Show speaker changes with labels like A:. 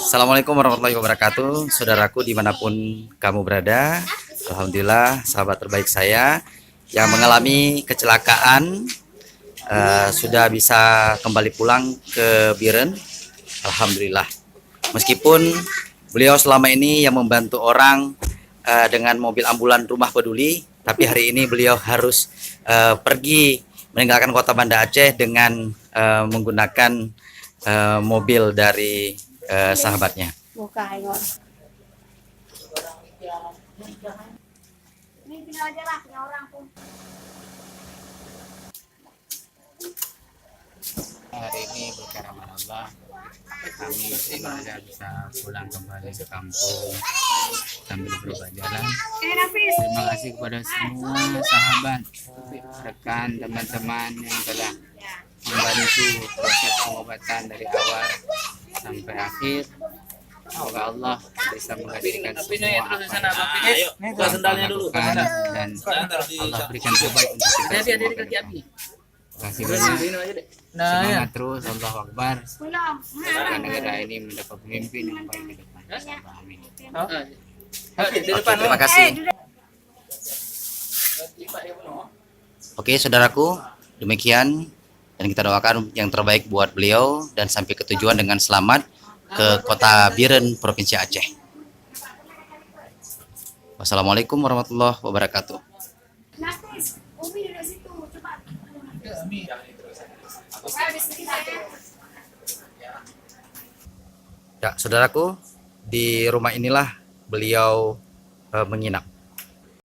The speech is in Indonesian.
A: Assalamualaikum warahmatullahi wabarakatuh. Saudaraku dimanapun kamu berada, Alhamdulillah sahabat terbaik saya yang mengalami kecelakaan sudah bisa kembali pulang ke Biren. Alhamdulillah. Meskipun beliau selama ini yang membantu orang dengan mobil ambulan Rumah Peduli, tapi hari ini beliau harus pergi meninggalkan kota Banda Aceh dengan menggunakan mobil dari sahabatnya.
B: Hari ini berkat rahmat Allah kami semoga bisa pulang kembali ke kampung sambil berubah jalan. Terima kasih kepada semua sahabat, rekan, teman-teman yang telah membantu proses pengobatan dari awal sampai akhir. Semoga Allah bisa menghadirkan semua apa yang lakukan dan Allah berikan terbaik untuk kita semua. Terima kasih banyak. Semangat terus, Allahu Akbar. Semoga negara ini mendapat pemimpin yang baik ke depan. Amin.
A: Oke, terima kasih. Oke, saudaraku, demikian dan kita doakan yang terbaik buat beliau dan sampai ke tujuan dengan selamat ke kota Biren, Provinsi Aceh. Wassalamualaikum warahmatullahi wabarakatuh. Ya, saudaraku, di rumah inilah beliau menginap.